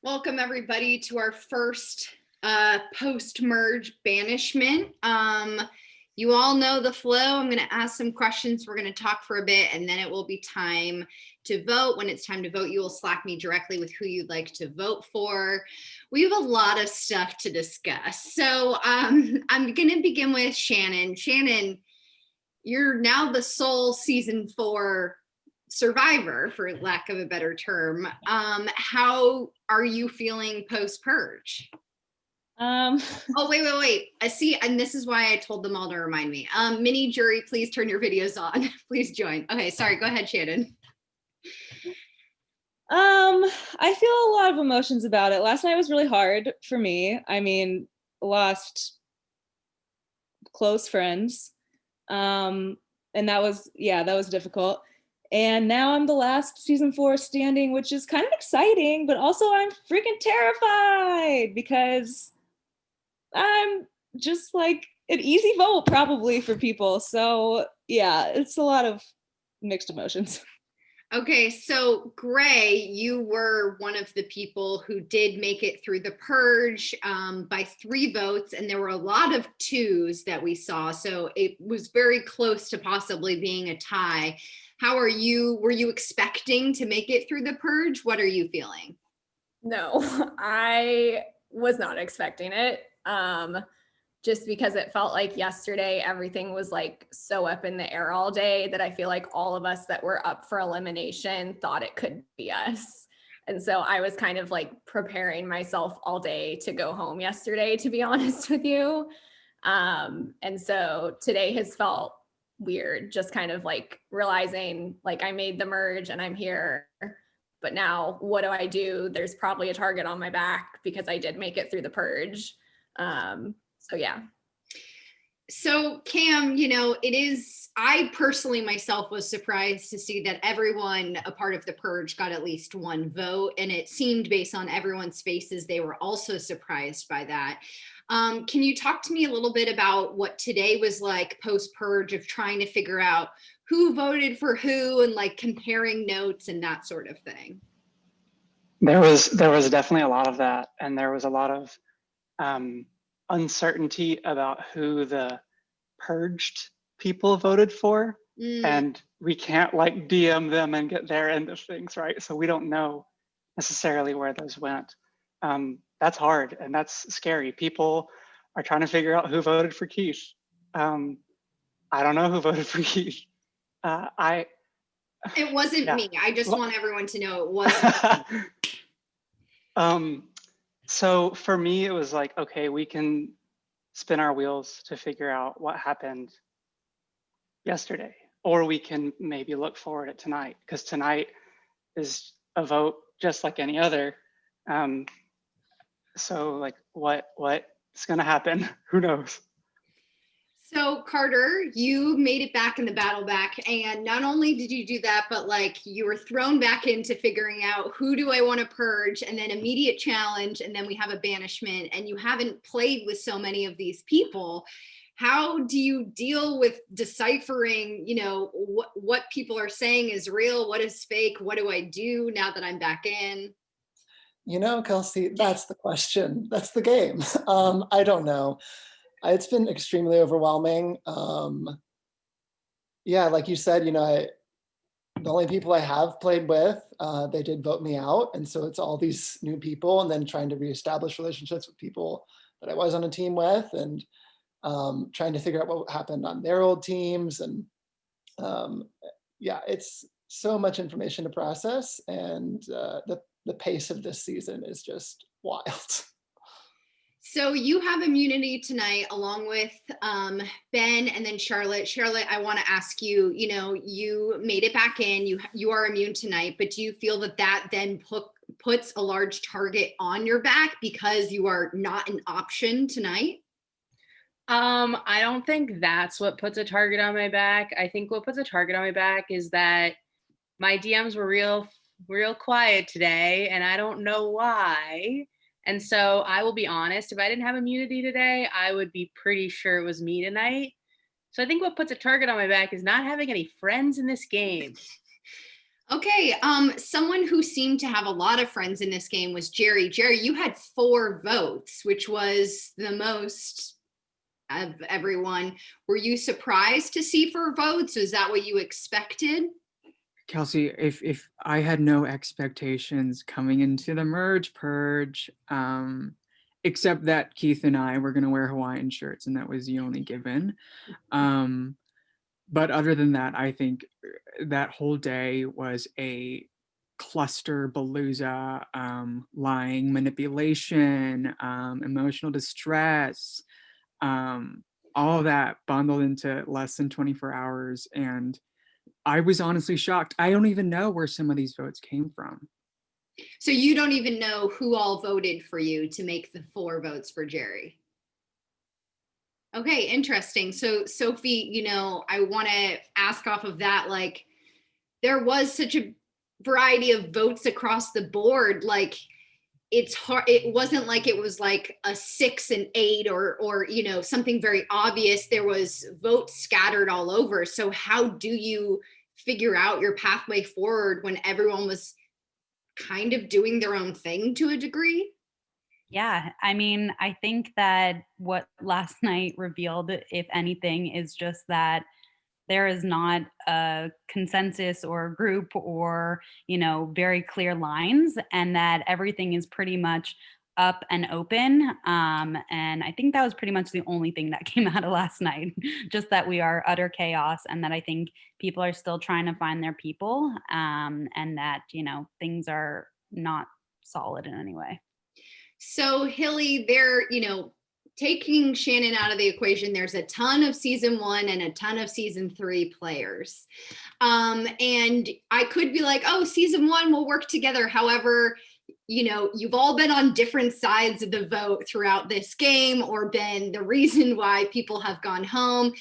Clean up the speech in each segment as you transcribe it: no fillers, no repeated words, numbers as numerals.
Welcome everybody to our first post-merge banishment. You all know the flow. I'm going to ask some questions. We're going to talk for a bit, and then it will be time to vote. When it's time to vote, you will Slack me directly with who you'd like to vote for. We have a lot of stuff to discuss. So I'm going to begin with Shannon. Shannon, you're now the sole season 4 survivor, for lack of a better term. How are you feeling post-purge? Oh, wait. I see, and this is why I told them all to remind me. Mini jury, please turn your videos on. Please join. Okay, sorry, go ahead, Shannon. I feel a lot of emotions about it. Last night was really hard for me. I mean, lost close friends. And that was difficult. And now I'm the last season 4 standing, which is kind of exciting, but also I'm freaking terrified because I'm just like an easy vote probably for people. So yeah, it's a lot of mixed emotions. Okay, so Gray, you were one of the people who did make it through the purge by 3 votes, and there were a lot of 2s that we saw. So it was very close to possibly being a tie. How are you? Were you expecting to make it through the purge? What are you feeling? No, I was not expecting it. Just because it felt like yesterday everything was like so up in the air all day that I feel like all of us that were up for elimination thought it could be us. And so I was kind of like preparing myself all day to go home yesterday, to be honest with you. And so today has felt weird, just kind of like realizing like I made the merge and I'm here. But now what do? There's probably a target on my back because I did make it through the purge. So yeah. So Cam, I personally myself was surprised to see that everyone a part of the purge got at least 1 vote. And it seemed based on everyone's faces, they were also surprised by that. Can you talk to me a little bit about what today was like post-purge of trying to figure out who voted for who and like comparing notes and that sort of thing? There was definitely a lot of that. And there was a lot of uncertainty about who the purged people voted for. And we can't like DM them and get their end of things, right? So we don't know necessarily where those went. That's hard and that's scary. People are trying to figure out who voted for Keith. I don't know who voted for Keith. It wasn't me. I just want everyone to know it wasn't me. So for me, it was like, okay, we can spin our wheels to figure out what happened yesterday, or we can maybe look forward at tonight, because tonight is a vote just like any other. So like what's gonna happen? Who knows? So Carter, you made it back in the battle back, and not only did you do that, but like you were thrown back into figuring out who do I want to purge, and then immediate challenge, and then we have a banishment, and you haven't played with so many of these people. How do you deal with deciphering, what people are saying is real, what is fake, what do I do now that I'm back in? Kelsey, that's the question. That's the game. I don't know. It's been extremely overwhelming. Yeah, like you said, the only people I have played with, they did vote me out. And so it's all these new people and then trying to reestablish relationships with people that I was on a team with and trying to figure out what happened on their old teams. And yeah, it's so much information to process. And the pace of this season is just wild. So you have immunity tonight along with Ben and then Charlotte. Charlotte, I want to ask you, you made it back in, you are immune tonight, but do you feel that then puts a large target on your back because you are not an option tonight? I don't think that's what puts a target on my back. I think what puts a target on my back is that my DMs were real quiet today, and I don't know why. And so I will be honest, if I didn't have immunity today, I would be pretty sure it was me tonight. So I think what puts a target on my back is not having any friends in this game. Okay, someone who seemed to have a lot of friends in this game was Jerry. Jerry, you had 4 votes, which was the most of everyone. Were you surprised to see 4 votes? Is that what you expected? Kelsey, if I had no expectations coming into the merge purge, except that Keith and I were going to wear Hawaiian shirts, and that was the only given. But other than that, I think that whole day was a cluster palooza, lying, manipulation, emotional distress, all of that bundled into less than 24 hours. And I was honestly shocked. I don't even know where some of these votes came from. So you don't even know who all voted for you to make the 4 votes for Jerry. Okay, interesting. So Sophie, you know, I want to ask off of that, like, there was such a variety of votes across the board. Like, it's hard. It wasn't like it was like a 6 and 8 or you know, something very obvious. There was votes scattered all over. So how do you figure out your pathway forward when everyone was kind of doing their own thing to a degree? Yeah, I mean, I think that what last night revealed, if anything, is just that there is not a consensus or group or, you know, very clear lines, and that everything is pretty much up and open. And I think that was pretty much the only thing that came out of last night, just that we are utter chaos, and that I think people are still trying to find their people, and that, you know, things are not solid in any way. So Hilly, they're, you know, taking Shannon out of the equation, there's a ton of season 1 and a ton of season 3 players. And I could be like, oh, season 1 will work together. However, you know, you've all been on different sides of the vote throughout this game, or been the reason why people have gone home.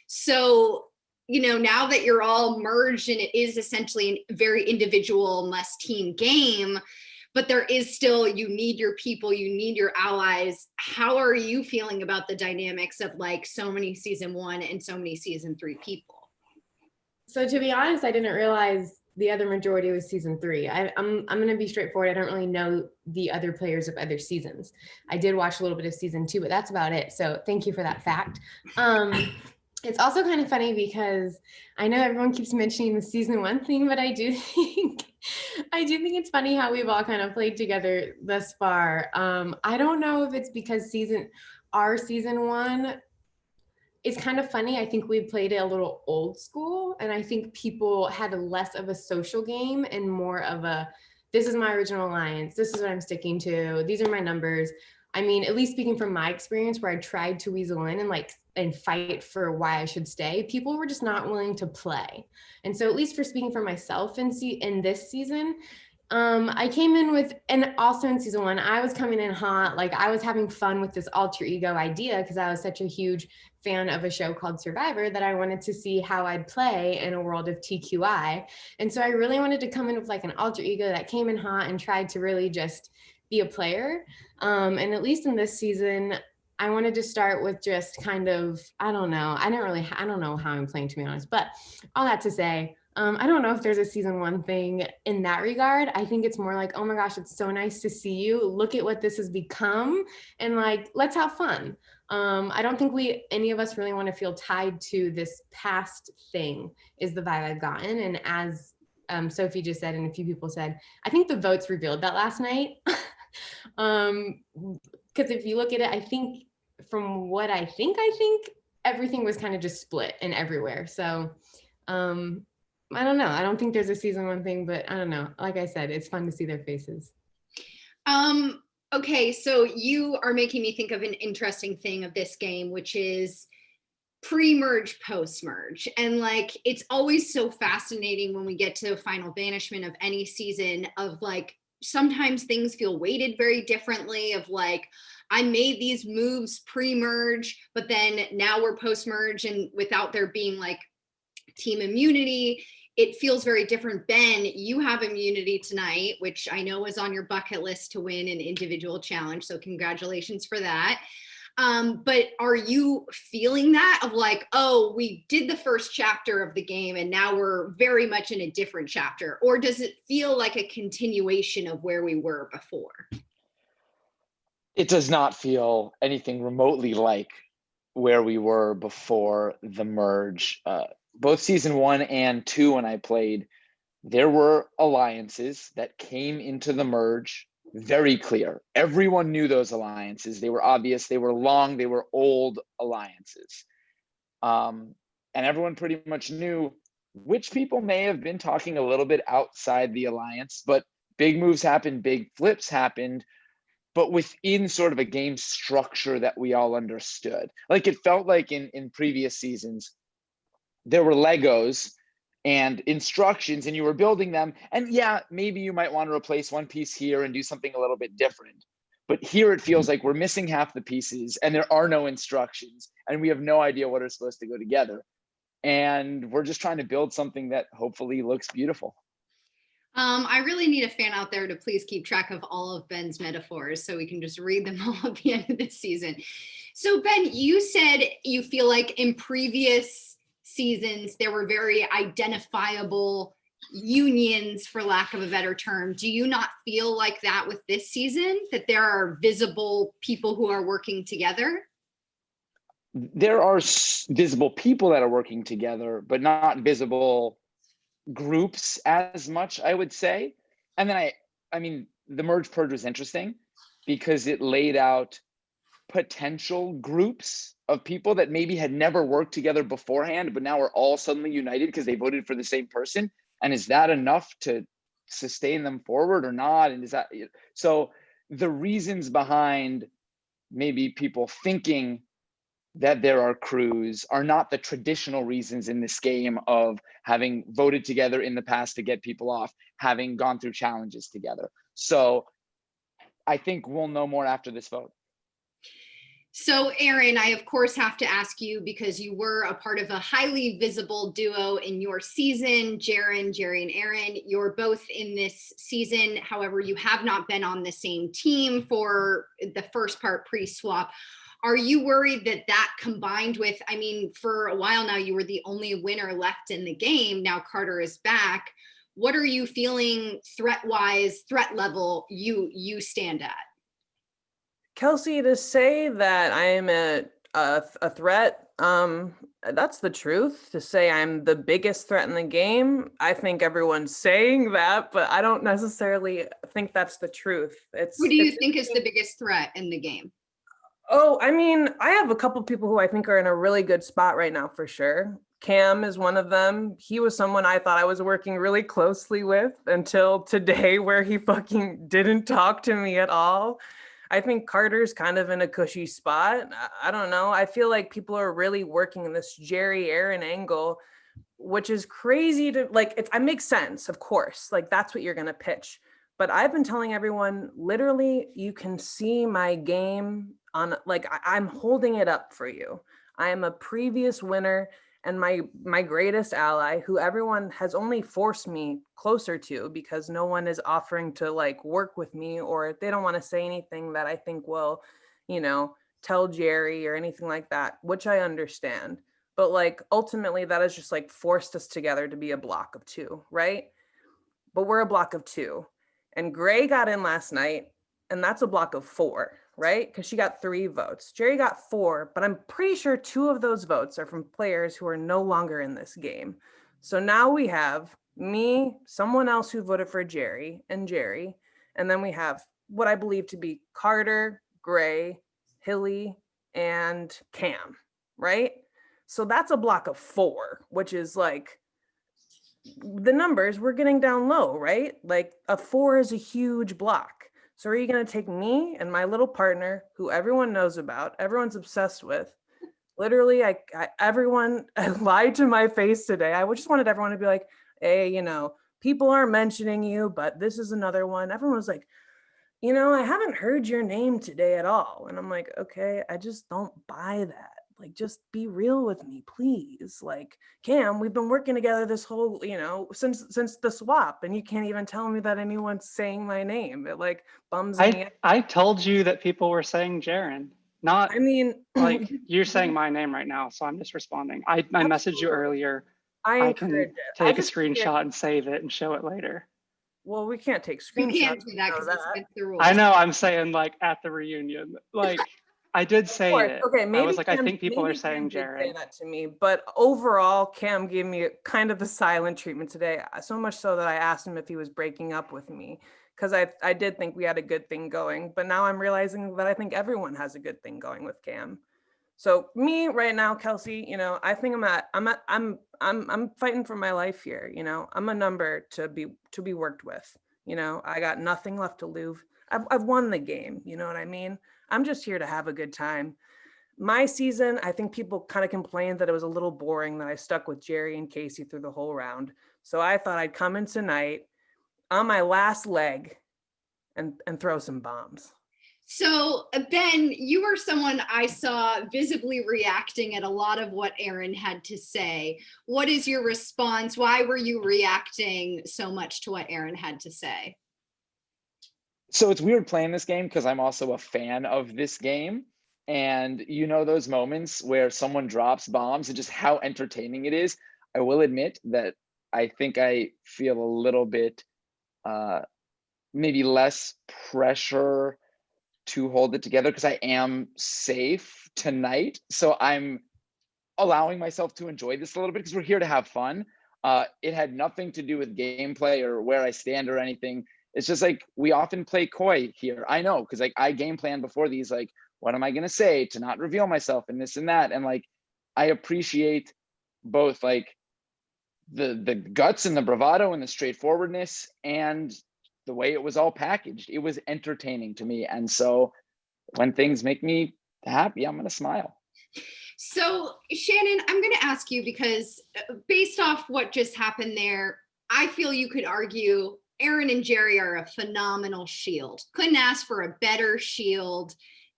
So, you know, now that you're all merged and it is essentially a very individual less team game, but there is still, you need your people, you need your allies. How are you feeling about the dynamics of like so many season 1 and so many season 3 people? So to be honest, I didn't realize the other majority was season 3. I'm going to be straightforward. I don't really know the other players of other seasons. I did watch a little bit of season 2, but that's about it. So thank you for that fact. It's also kind of funny because I know everyone keeps mentioning the season 1 thing, but I do think it's funny how we've all kind of played together thus far. I don't know if it's because our season 1 is kind of funny. I think we played it a little old school, and I think people had less of a social game and more of a, this is my original alliance, this is what I'm sticking to, these are my numbers. I mean, at least speaking from my experience, where I tried to weasel in and fight for why I should stay, people were just not willing to play. And so at least for speaking for myself in this season, I came in with, and also in season 1, I was coming in hot. Like, I was having fun with this alter ego idea because I was such a huge fan of a show called Survivor that I wanted to see how I'd play in a world of TQI. And so I really wanted to come in with like an alter ego that came in hot and tried to really just be a player. And at least in this season, I wanted to start with just kind of, I don't know how I'm playing, to be honest, but all that to say, I don't know if there's a season 1 thing in that regard. I think it's more like, oh my gosh, it's so nice to see you. Look at what this has become. And like, let's have fun. I don't think any of us really want to feel tied to this past thing, is the vibe I've gotten. And as Sophie just said, and a few people said, I think the votes revealed that last night. Because if you look at it, I think from what I think everything was kind of just split and everywhere. So I don't know. I don't think there's a season 1 thing, but I don't know. Like I said, it's fun to see their faces. Okay, so you are making me think of an interesting thing of this game, which is pre-merge, post-merge. And like, it's always so fascinating when we get to final banishment of any season, of like, sometimes things feel weighted very differently, of like, I made these moves pre-merge, but then now we're post-merge, and without there being like team immunity, it feels very different. Ben, you have immunity tonight, which I know was on your bucket list to win an individual challenge. So congratulations for that. But are you feeling that of like, oh, we did the first chapter of the game and now we're very much in a different chapter? Or does it feel like a continuation of where we were before? It does not feel anything remotely like where we were before the merge. Both season 1 and 2, when I played, there were alliances that came into the merge very clear. Everyone knew those alliances. They were obvious, they were long, they were old alliances. And everyone pretty much knew which people may have been talking a little bit outside the alliance, but big moves happened, big flips happened, but within sort of a game structure that we all understood. Like it felt like in previous seasons, there were Legos and instructions and you were building them. And yeah, maybe you might want to replace one piece here and do something a little bit different. But here it feels like we're missing half the pieces and there are no instructions and we have no idea what are supposed to go together. And we're just trying to build something that hopefully looks beautiful. I really need a fan out there to please keep track of all of Ben's metaphors so we can just read them all at the end of this season. So Ben, you said you feel like in previous seasons, there were very identifiable unions, for lack of a better term. Do you not feel like that with this season, that there are visible people who are working together? There are visible people that are working together, but not visible groups as much, I would say. And then I mean, the merge purge was interesting because it laid out potential groups of people that maybe had never worked together beforehand, but now are all suddenly united because they voted for the same person. And is that enough to sustain them forward or not? And is that so? The reasons behind maybe people thinking that there are crews are not the traditional reasons in this game of having voted together in the past to get people off, having gone through challenges together. So I think we'll know more after this vote. So Aaron, I of course have to ask you, because you were a part of a highly visible duo in your season, Jerry and Aaron, you're both in this season. However, you have not been on the same team for the first part pre-swap. Are you worried that that combined with, I mean, for a while now, you were the only winner left in the game. Now Carter is back. What are you feeling threat-wise, threat level you stand at? Kelsey, to say that I am a threat, that's the truth. To say I'm the biggest threat in the game, I think everyone's saying that, but I don't necessarily think that's the truth. Who do you think is the biggest threat in the game? Oh, I mean, I have a couple people who I think are in a really good spot right now for sure. Cam is one of them. He was someone I thought I was working really closely with until today, where he fucking didn't talk to me at all. I think Carter's kind of in a cushy spot. I don't know. I feel like people are really working this Jerry Aaron angle, which is crazy to like. It makes sense, of course. Like that's what you're gonna pitch. But I've been telling everyone, literally, you can see my game on, like, I'm holding it up for you. I am a previous winner and my greatest ally, who everyone has only forced me closer to because no one is offering to like work with me, or they don't want to say anything that I think will, tell Jerry or anything like that, which I understand. But like, ultimately that has just like forced us together to be a block of two, right? But we're a block of two. And Gray got in last night, and that's a block of 4, right? Because she got 3 votes. Jerry got 4, but I'm pretty sure 2 of those votes are from players who are no longer in this game. So now we have me, someone else who voted for Jerry, and then we have what I believe to be Carter, Gray, Hilly, and Cam, right? So that's a block of 4, which is like, the numbers, we're getting down low, right? Like a 4 is a huge block. So are you going to take me and my little partner, who everyone knows about, everyone's obsessed with? Literally, everyone lied to my face today. I just wanted everyone to be like, hey, people aren't mentioning you, but this is another one. Everyone was like, I haven't heard your name today at all. And I'm like, okay, I just don't buy that. Like, just be real with me, please. Like, Cam, we've been working together this whole, since the swap, and you can't even tell me that anyone's saying my name. It like bums me out. I told you that people were saying Jaren. Not I mean, like you're saying my name right now, so I'm just responding. I messaged you earlier. I I encourage can it. take a screenshot and save it and show it later. Well, we can't take You screenshots. can't do that of because it's against the rules. I know, I'm saying like at the reunion. Like I did say course. it. Okay, I maybe was like, I Cam- think people are maybe Cam saying did say Jared. that to me, but overall, Cam gave me kind of the silent treatment today. So much so that I asked him if he was breaking up with me, because I did think we had a good thing going. But now I'm realizing that I think everyone has a good thing going with Cam. So me right now, Kelsey, you know, I think I'm fighting for my life here. You know, I'm a number to be worked with. You know, I got nothing left to lose. I've won the game. You know what I mean? I'm just here to have a good time. My season, I think people kind of complained that it was a little boring, that I stuck with Jerry and Casey through the whole round. So I thought I'd come in tonight on my last leg and throw some bombs. So Ben, you were someone I saw visibly reacting at a lot of what Aaron had to say. What is your response? Why were you reacting so much to what Aaron had to say? So it's weird playing this game because I'm also a fan of this game. And you know those moments where someone drops bombs and just how entertaining it is. I will admit that I think I feel a little bit maybe less pressure to hold it together because I am safe tonight. So I'm allowing myself to enjoy this a little bit because we're here to have fun. It had nothing to do with gameplay or where I stand or anything. It's just like we often play coy here. I know, because like I game plan before these, like, what am I gonna say to not reveal myself and this and that? And like I appreciate both like the guts and the bravado and the straightforwardness and the way it was all packaged. It was entertaining to me. And so when things make me happy, I'm gonna smile. So Shannon, I'm going to ask you because based off what just happened there, I feel you could argue Aaron and Jerry are a phenomenal shield. Couldn't ask for a better shield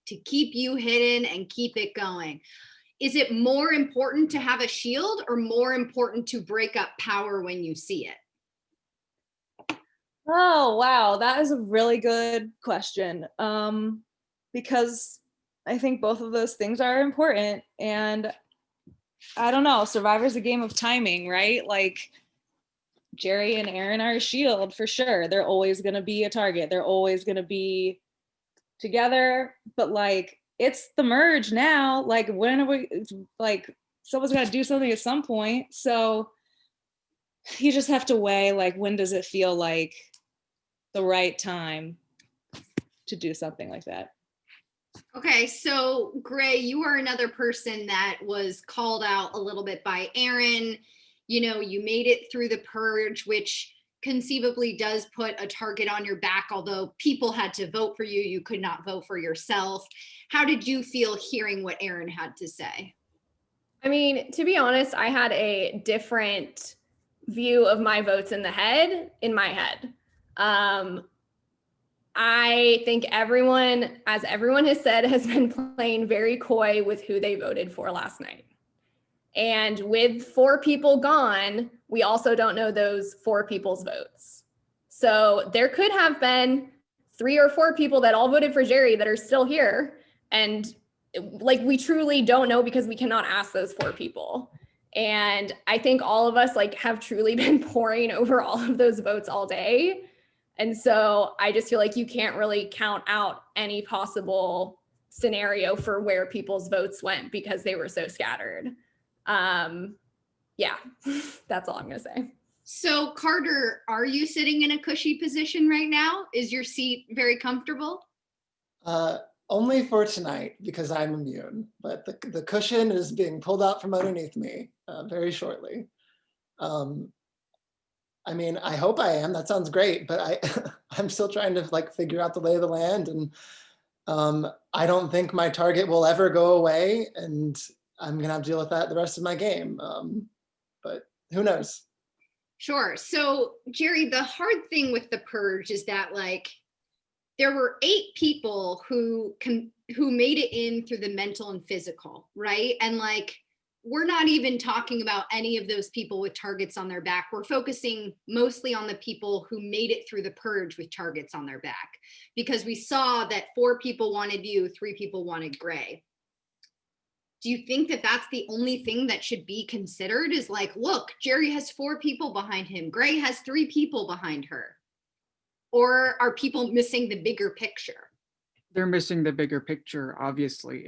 to keep you hidden and keep it going. Is it more important to have a shield or more important to break up power when you see it? Oh, wow. That is a really good question. Because I think both of those things are important. And I don't know, Survivor's a game of timing, right? Like Jerry and Aaron are a shield for sure. They're always going to be a target. They're always going to be together. But like, it's the merge now. Like, when are we, like, someone's got to do something at some point. So you just have to weigh, like, when does it feel like the right time to do something like that? Okay, so Gray, you are another person that was called out a little bit by Aaron. You know, you made it through the purge, which conceivably does put a target on your back, although people had to vote for you. You could not vote for yourself. How did you feel hearing what Aaron had to say? I mean, to be honest, I had a different view of my votes in my head. I think everyone, as everyone has said, has been playing very coy with who they voted for last night. And with 4 people gone, we also don't know those 4 people's votes. So there could have been 3 or 4 people that all voted for Jerry that are still here. And like, we truly don't know because we cannot ask those 4 people. And I think all of us like have truly been poring over all of those votes all day. And so I just feel like you can't really count out any possible scenario for where people's votes went because they were so scattered. Yeah, that's all I'm gonna say. So Carter, are you sitting in a cushy position right now? Is your seat very comfortable? Only for tonight because I'm immune, but the cushion is being pulled out from underneath me very shortly. I mean, I hope I am. That sounds great, but I'm still trying to like figure out the lay of the land, and I don't think my target will ever go away, and I'm gonna have to deal with that the rest of my game. But who knows? Sure. So Jerry, the hard thing with the purge is that like there were 8 people who made it in through the mental and physical, right? And like we're not even talking about any of those people with targets on their back. We're focusing mostly on the people who made it through the purge with targets on their back, because we saw that 4 people wanted you, 3 people wanted Gray. Do you think that that's the only thing that should be considered, is like, look, Jerry has 4 people behind him, Gray has 3 people behind her? Or are people missing the bigger picture? They're missing the bigger picture, obviously.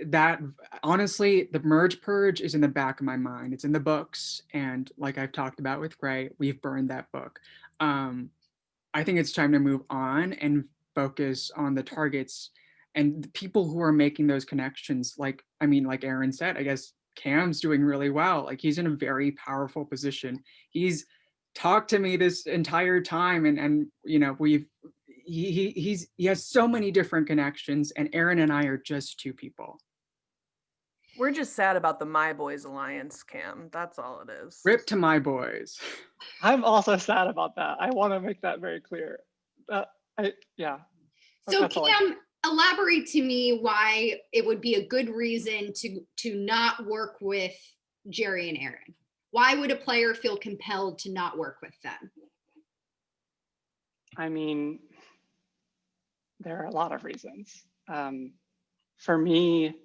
That honestly, the merge purge is in the back of my mind. It's in the books, and like I've talked about with Gray, we've burned that book. I think it's time to move on and focus on the targets and the people who are making those connections. Like Aaron said, I guess Cam's doing really well. Like, he's in a very powerful position. He's talked to me this entire time, and you know, he has so many different connections, and Aaron and I are just 2 people. We're just sad about the My Boys alliance, Cam. That's all it is. Rip to My Boys. I'm also sad about that. I want to make that very clear. Yeah. So That's all Cam, elaborate to me why it would be a good reason to not work with Jerry and Aaron. Why would a player feel compelled to not work with them? I mean, there are a lot of reasons. For me,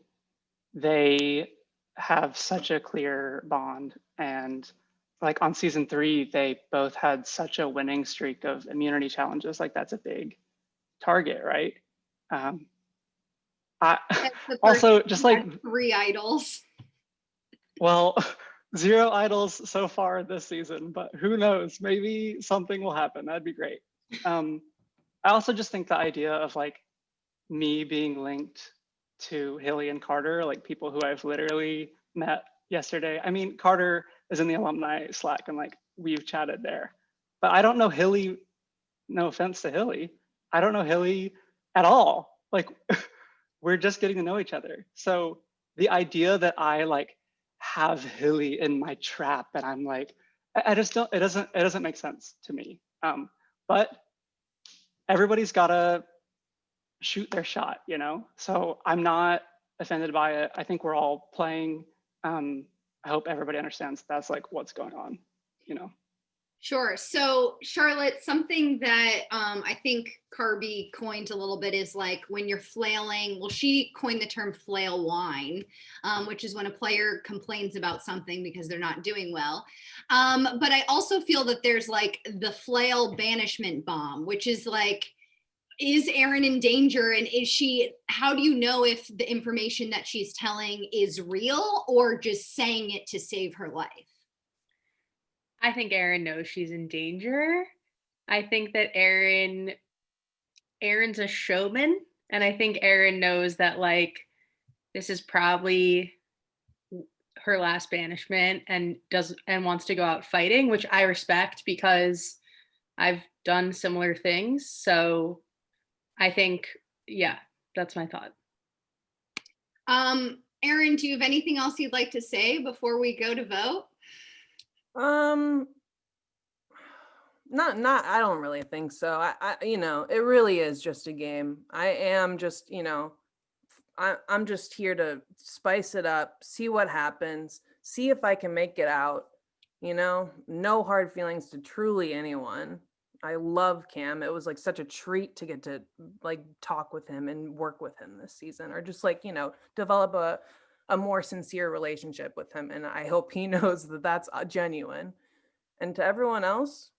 they have such a clear bond, and like on season 3, they both had such a winning streak of immunity challenges. Like, that's a big target, right? Also, just like 3 idols. Well, 0 idols so far this season, but who knows? Maybe something will happen. That'd be great. I also just think the idea of like me being linked to Hilly and Carter, like people who I've literally met yesterday. I mean, Carter is in the alumni Slack and like we've chatted there, but I don't know Hilly. No offense to Hilly, I don't know Hilly at all. Like, we're just getting to know each other. So the idea that I like have Hilly in my trap, and I'm like, I just don't. It doesn't make sense to me. But everybody's gotta shoot their shot, you know? So I'm not offended by it. I think we're all playing. I hope everybody understands that's like what's going on, you know? Sure. So Charlotte, something that I think Carby coined a little bit is like when you're flailing, well, she coined the term flail wine, which is when a player complains about something because they're not doing well. But I also feel that there's like the flail banishment bomb, which is like, is Erin in danger, and how do you know if the information that she's telling is real or just saying it to save her life? I think Erin knows she's in danger. I think that Erin's a showman, and I think Erin knows that like this is probably her last banishment and wants to go out fighting, which I respect because I've done similar things. So I think, yeah, that's my thought. Erin, do you have anything else you'd like to say before we go to vote? Not I don't really think so. I you know, it really is just a game. I am just, you know, I'm just here to spice it up, see what happens, see if I can make it out, you know, no hard feelings to truly anyone. I love Cam. It was like such a treat to get to like talk with him and work with him this season, or just like, you know, develop a more sincere relationship with him. And I hope he knows that that's genuine. And to everyone else,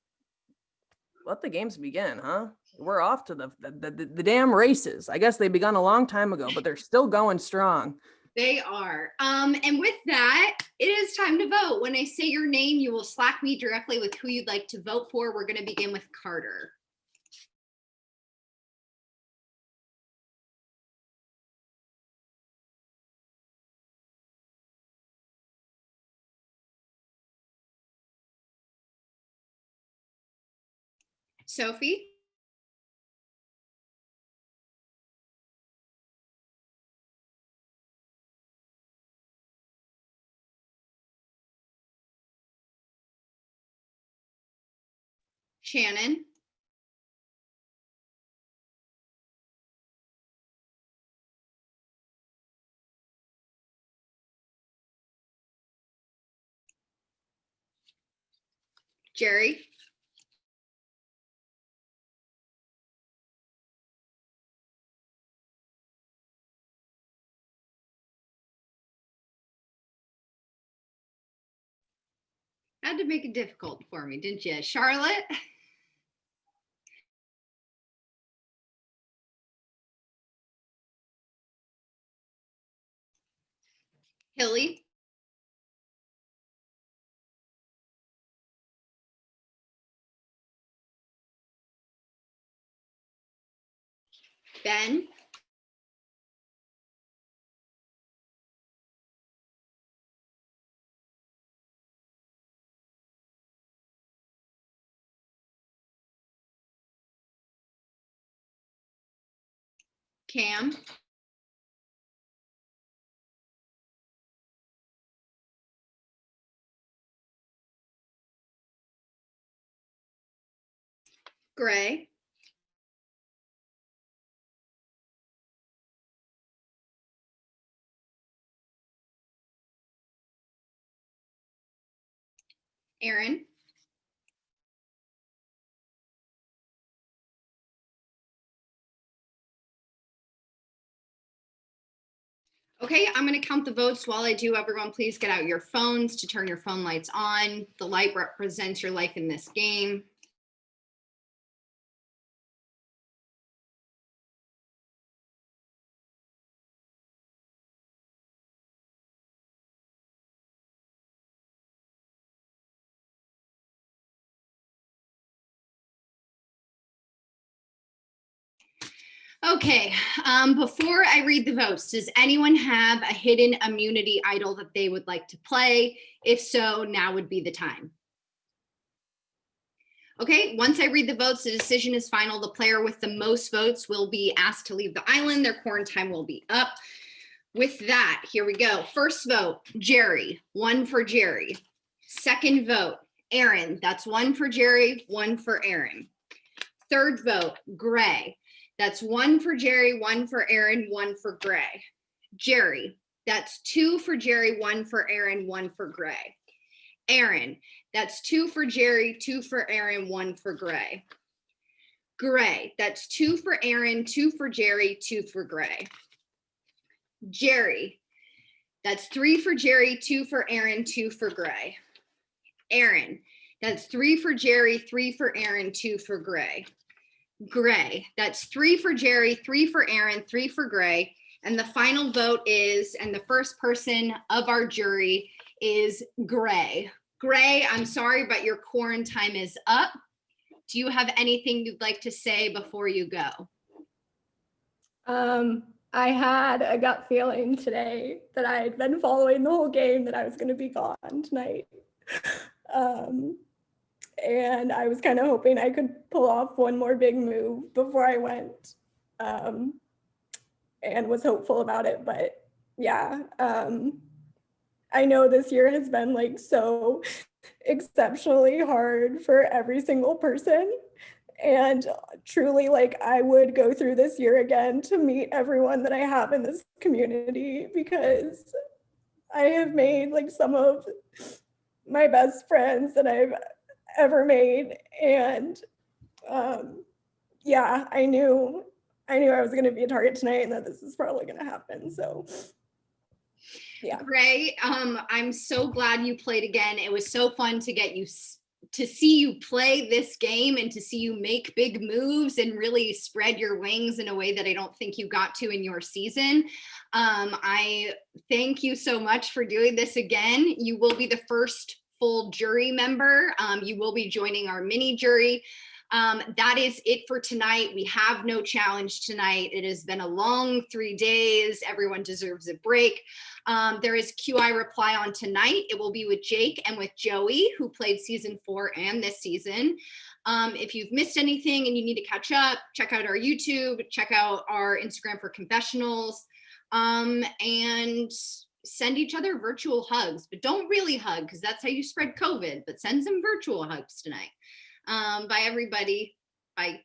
let the games begin, huh? We're off to the damn races. I guess they begun a long time ago, but they're still going strong. They are. And with that, it is time to vote. When I say your name, you will Slack me directly with who you'd like to vote for. We're going to begin with Carter. Sophie? Shannon? Jerry? Had to make it difficult for me, didn't you? Charlotte? Hilly? Ben? Cam? Gray? Aaron? Okay, I'm going to count the votes. While I do, everyone, please get out your phones to turn your phone lights on. The light represents your life in this game. Okay, before I read the votes, does anyone have a hidden immunity idol that they would like to play? If so, now would be the time. Okay, once I read the votes, the decision is final. The player with the most votes will be asked to leave the island. Their quarantine will be up. With that, here we go. First vote, Jerry, 1 for Jerry. Second vote, Aaron, that's 1 for Jerry, 1 for Aaron. Third vote, Gray. That's 1 for Jerry, 1 for Aaron, 1 for Gray. Jerry, that's 2 for Jerry, 1 for Aaron, 1 for Gray. Aaron, that's 2 for Jerry, 2 for Aaron, 1 for Gray. Gray, that's 2 for Aaron, 2 for Jerry, 2 for Gray. Jerry, that's 3 for Jerry, 2 for Aaron, 2 for Gray. Aaron, that's 3 for Jerry, 3 for Aaron, 2 for Gray. Gray, that's 3 for Jerry, 3 for Aaron, 3 for Gray. And the final vote is, and the first person of our jury is Gray. Gray, I'm sorry, but your quarantine is up. Do you have anything you'd like to say before you go? I had a gut feeling today that I had been following the whole game that I was going to be gone tonight. And I was kind of hoping I could pull off one more big move before I went, and was hopeful about it. But yeah, I know this year has been like so exceptionally hard for every single person. And truly, like, I would go through this year again to meet everyone that I have in this community, because I have made like some of my best friends that I've ever made. And yeah, I knew I was going to be a target tonight and that this is probably going to happen. So yeah. Gray, I'm so glad you played again. It was so fun to get you to see you play this game and to see you make big moves and really spread your wings in a way that I don't think you got to in your season. I thank you so much for doing this again. You will be the first full jury member. You will be joining our mini jury. That is it for tonight. We have no challenge tonight. It has been a long 3 days. Everyone deserves a break. There is QI Reply on tonight. It will be with Jake and with Joey, who played season 4 and this season. If you've missed anything and you need to catch up, check out our YouTube, check out our Instagram for confessionals, and send each other virtual hugs, but don't really hug because that's how you spread COVID, but send some virtual hugs tonight. Bye, everybody. Bye.